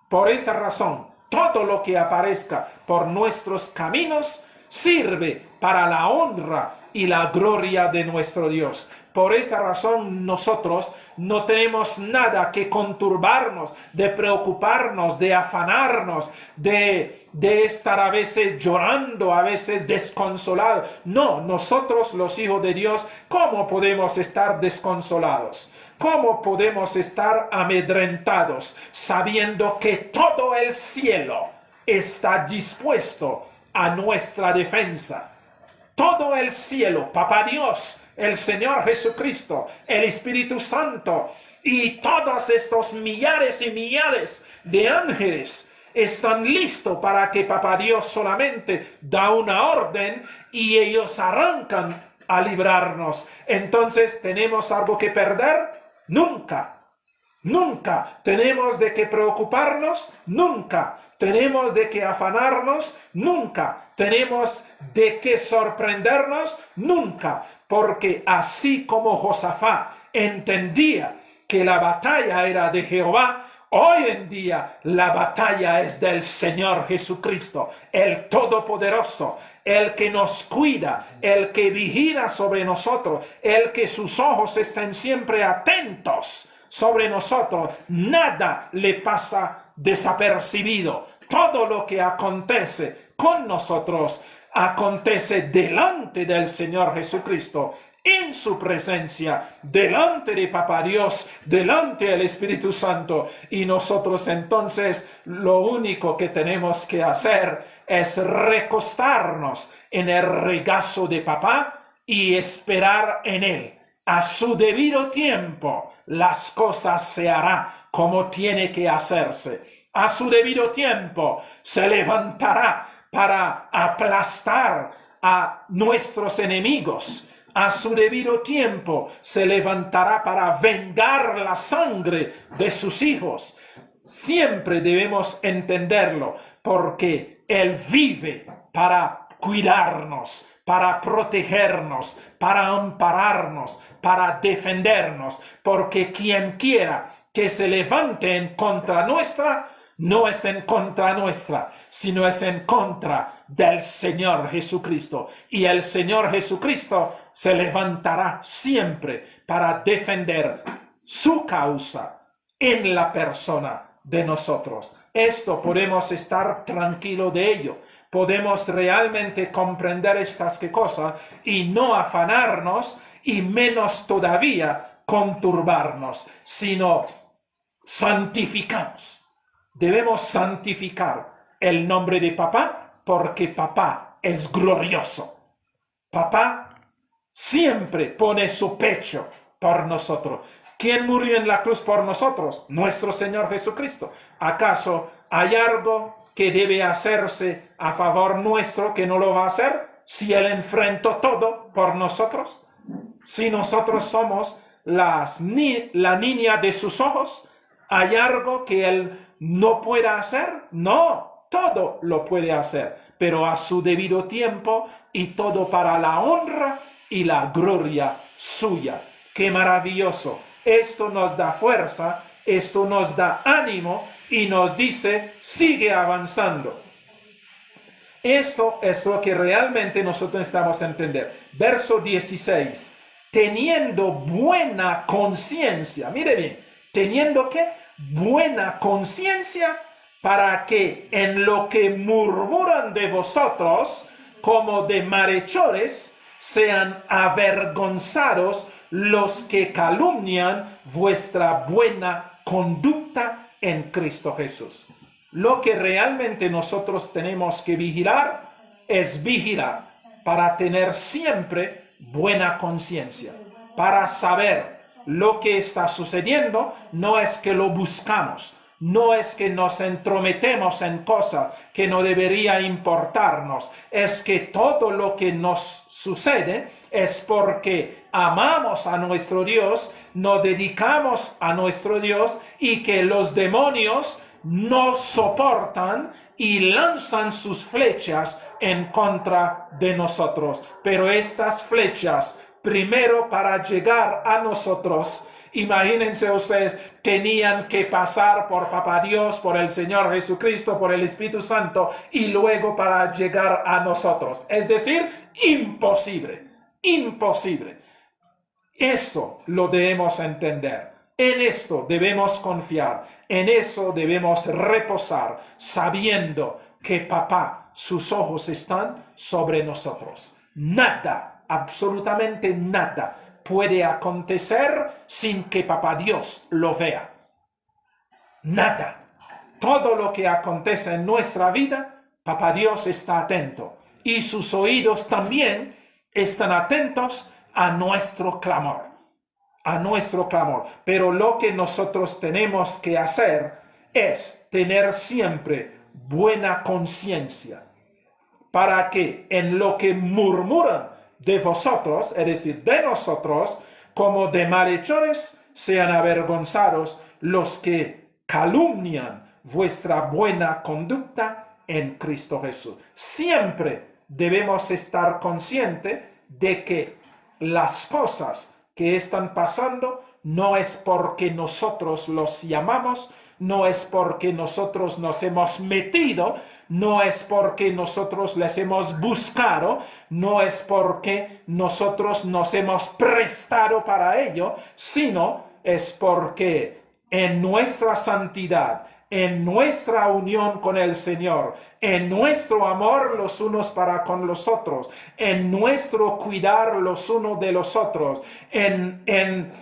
Por esta razón, todo lo que aparezca por nuestros caminos sirve para la honra y la gloria de nuestro Dios. Por esta razón nosotros no tenemos nada que conturbarnos, de preocuparnos, de afanarnos, de estar a veces llorando, a veces desconsolados. No, nosotros los hijos de Dios, ¿cómo podemos estar desconsolados? ¿Cómo podemos estar amedrentados sabiendo que todo el cielo está dispuesto a nuestra defensa? Todo el cielo, Papá Dios, el Señor Jesucristo, el Espíritu Santo y todos estos millares y millares de ángeles están listos para que Papá Dios solamente da una orden y ellos arrancan a librarnos. Entonces, ¿tenemos algo que perder? Nunca Nunca tenemos de qué preocuparnos, nunca tenemos de qué afanarnos, nunca tenemos de qué sorprendernos, nunca, porque así como Josafat entendía que la batalla era de Jehová, hoy en día la batalla es del Señor Jesucristo, el Todopoderoso, el que nos cuida, el que vigila sobre nosotros, el que sus ojos estén siempre atentos sobre nosotros. Nada le pasa desapercibido. Todo lo que acontece con nosotros acontece delante del Señor Jesucristo, en su presencia, delante de Papá Dios, delante del Espíritu Santo. Y nosotros entonces lo único que tenemos que hacer es recostarnos en el regazo de Papá y esperar en Él. A su debido tiempo las cosas se harán como tiene que hacerse. A su debido tiempo se levantará para aplastar a nuestros enemigos. A su debido tiempo se levantará para vengar la sangre de sus hijos. Siempre debemos entenderlo, porque Él vive para cuidarnos, para protegernos, para ampararnos, para defendernos, porque quien quiera que se levante en contra nuestra, no es en contra nuestra, sino es en contra del Señor Jesucristo. Y el Señor Jesucristo se levantará siempre para defender su causa en la persona de nosotros. Esto podemos estar tranquilos de ello. Podemos realmente comprender estas cosas y no afanarnos y menos todavía conturbarnos, sino santificamos. Debemos santificar el nombre de Papá porque Papá es glorioso. Papá siempre pone su pecho por nosotros. ¿Quién murió en la cruz por nosotros? Nuestro Señor Jesucristo. ¿Acaso hay algo que debe hacerse a favor nuestro que no lo va a hacer? Si Él enfrentó todo por nosotros. Si nosotros somos la niña de sus ojos, ¿hay algo que Él no pueda hacer? No, todo lo puede hacer, pero a su debido tiempo y todo para la honra y la gloria suya. ¡Qué maravilloso! Esto nos da fuerza, esto nos da ánimo y nos dice, sigue avanzando. Esto es lo que realmente nosotros necesitamos entender. Verso 16. Teniendo buena conciencia. Mire bien, teniendo ¿qué? Buena conciencia, para que en lo que murmuran de vosotros como de malhechores sean avergonzados los que calumnian vuestra buena conducta en Cristo Jesús. Lo que realmente nosotros tenemos que vigilar es vigilar para tener siempre buena conciencia, para saber lo que está sucediendo. No es que lo buscamos, no es que nos entrometemos en cosas que no debería importarnos, es que todo lo que nos sucede es porque amamos a nuestro Dios, nos dedicamos a nuestro Dios y que los demonios no soportan y lanzan sus flechas en contra de nosotros. Pero estas flechas, primero para llegar a nosotros, imagínense ustedes, tenían que pasar por Papá Dios, por el Señor Jesucristo, por el Espíritu Santo y luego para llegar a nosotros. Es decir, imposible. Imposible. Eso lo debemos entender. En esto debemos confiar. En eso debemos reposar, sabiendo que Papá, sus ojos están sobre nosotros. Nada, absolutamente nada, puede acontecer sin que Papá Dios lo vea. Nada. Todo lo que acontece en nuestra vida, Papá Dios está atento. Y sus oídos también están atentos a nuestro clamor. A nuestro clamor. Pero lo que nosotros tenemos que hacer es tener siempre buena conciencia, para que en lo que murmuran de vosotros, es decir, de nosotros, como de malhechores, sean avergonzados los que calumnian vuestra buena conducta en Cristo Jesús. Siempre debemos estar conscientes de que las cosas que están pasando no es porque nosotros los llamamos, no es porque nosotros nos hemos metido, no es porque nosotros les hemos buscado, no es porque nosotros nos hemos prestado para ello, sino es porque en nuestra santidad, en nuestra unión con el Señor, en nuestro amor los unos para con los otros, en nuestro cuidar los unos de los otros, en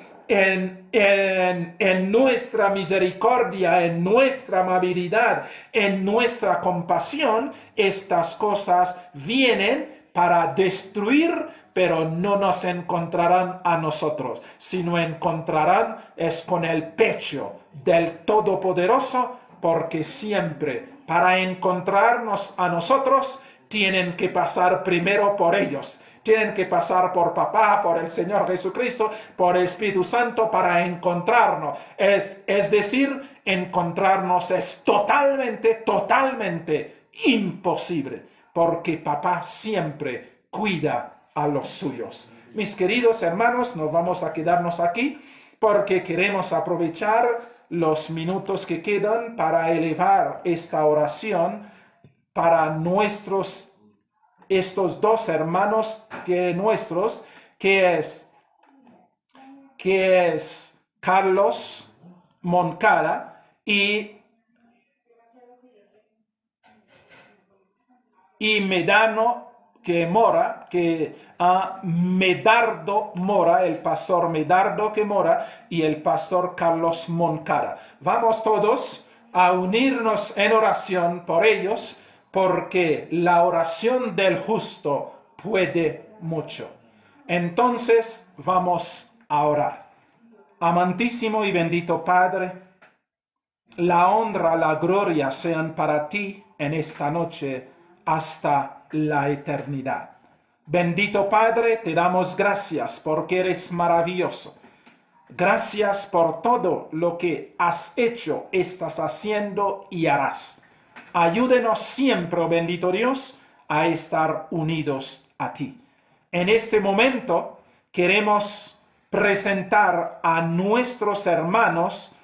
nuestra misericordia, en nuestra amabilidad, en nuestra compasión, estas cosas vienen para destruir, pero no nos encontrarán a nosotros, sino encontrarán es con el pecho del Todopoderoso, porque siempre para encontrarnos a nosotros tienen que pasar primero por ellos. Tienen que pasar por papá, por el Señor Jesucristo, por el Espíritu Santo para encontrarnos. Es decir, encontrarnos es totalmente imposible, porque papá siempre cuida a los suyos. Mis queridos hermanos, nos vamos a quedarnos aquí porque queremos aprovechar los minutos que quedan para elevar esta oración para estos dos hermanos nuestros, que es Carlos Moncada y Medano Medardo Mora, el pastor Medardo que Mora y el pastor Carlos Moncada. Vamos todos a unirnos en oración por ellos, porque la oración del justo puede mucho. Entonces vamos a orar. Amantísimo y bendito Padre, la honra, la gloria sean para ti en esta noche hasta la eternidad. Bendito Padre, te damos gracias porque eres maravilloso. Gracias por todo lo que has hecho, estás haciendo y harás. Ayúdenos siempre, oh bendito Dios, a estar unidos a ti. En este momento queremos presentar a nuestros hermanos,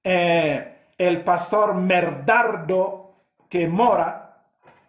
el pastor Medardo que Mora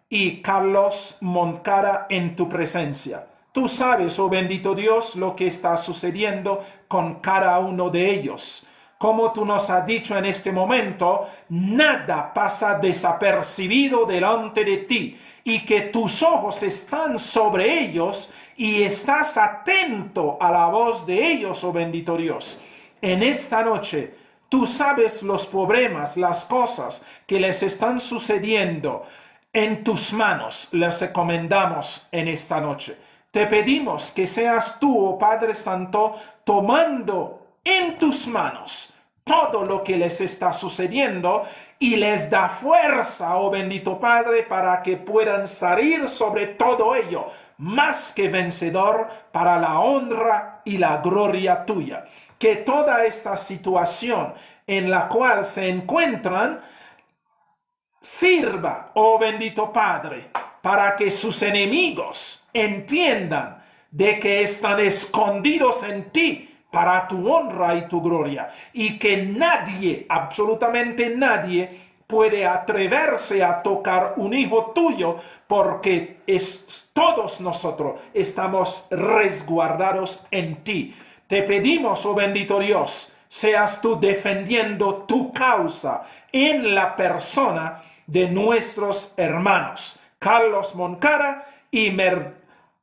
y Carlos Moncada en tu presencia. Tú sabes, oh bendito Dios, lo que está sucediendo con cada uno de ellos. Como tú nos has dicho en este momento, nada pasa desapercibido delante de ti y que tus ojos están sobre ellos y estás atento a la voz de ellos, oh bendito Dios. En esta noche, tú sabes los problemas, las cosas que les están sucediendo. En tus manos les encomendamos en esta noche. Te pedimos que seas tú, oh Padre Santo, tomando en tus manos todo lo que les está sucediendo y les da fuerza, oh bendito Padre, para que puedan salir sobre todo ello, más que vencedor, para la honra y la gloria tuya. Que toda esta situación en la cual se encuentran sirva, oh bendito Padre, para que sus enemigos entiendan de que están escondidos en ti para tu honra y tu gloria, y que nadie, absolutamente nadie, puede atreverse a tocar un hijo tuyo, porque todos nosotros estamos resguardados en ti. Te pedimos, oh bendito Dios, seas tú defendiendo tu causa en la persona de nuestros hermanos Carlos Moncada y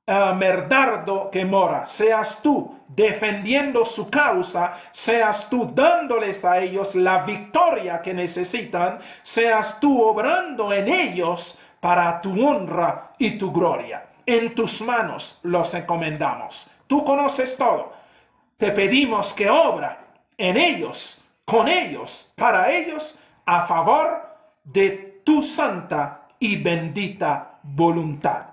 Medardo que Mora. Seas tú defendiendo su causa, seas tú dándoles a ellos la victoria que necesitan, seas tú obrando en ellos para tu honra y tu gloria. En tus manos los encomendamos. Tú conoces todo. Te pedimos que obra en ellos, con ellos, para ellos, a favor de tu santa y bendita voluntad.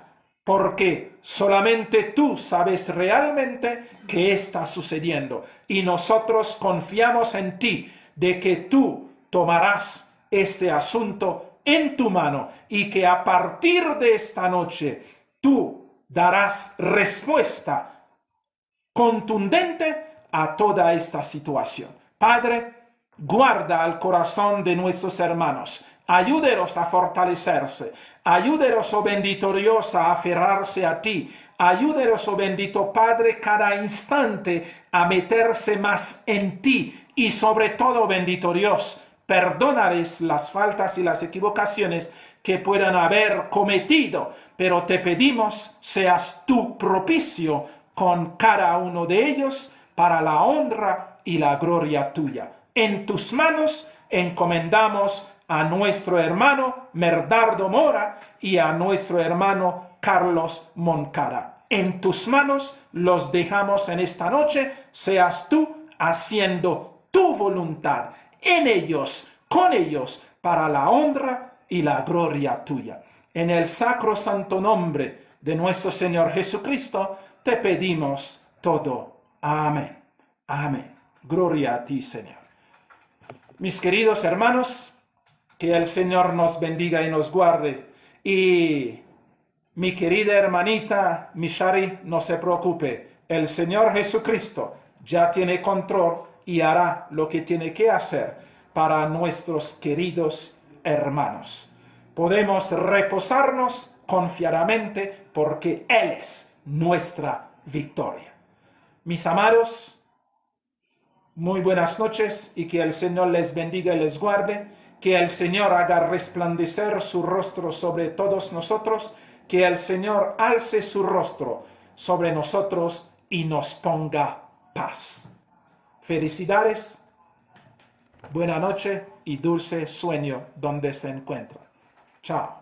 Porque solamente tú sabes realmente qué está sucediendo. Y nosotros confiamos en ti de que tú tomarás este asunto en tu mano y que a partir de esta noche tú darás respuesta contundente a toda esta situación. Padre, guarda el corazón de nuestros hermanos. Ayúdelos a fortalecerse. Ayúdelos, oh bendito Dios, a aferrarse a ti. Ayúdelos, oh bendito Padre, cada instante a meterse más en ti. Y sobre todo, bendito Dios, perdónales las faltas y las equivocaciones que puedan haber cometido. Pero te pedimos, seas tú propicio con cada uno de ellos para la honra y la gloria tuya. En tus manos encomendamos a nuestro hermano Merdardo Mora y a nuestro hermano Carlos Moncara. En tus manos los dejamos en esta noche, seas tú haciendo tu voluntad en ellos, con ellos, para la honra y la gloria tuya. En el sacro santo nombre de nuestro Señor Jesucristo, te pedimos todo. Amén. Amén. Gloria a ti, Señor. Mis queridos hermanos, que el Señor nos bendiga y nos guarde. Y mi querida hermanita Mishari, no se preocupe. El Señor Jesucristo ya tiene control y hará lo que tiene que hacer para nuestros queridos hermanos. Podemos reposarnos confiadamente porque Él es nuestra victoria. Mis amados, muy buenas noches y que el Señor les bendiga y les guarde, que el Señor haga resplandecer su rostro sobre todos nosotros, que el Señor alce su rostro sobre nosotros y nos ponga paz. Felicidades, buena noche y dulce sueño donde se encuentran. Chao.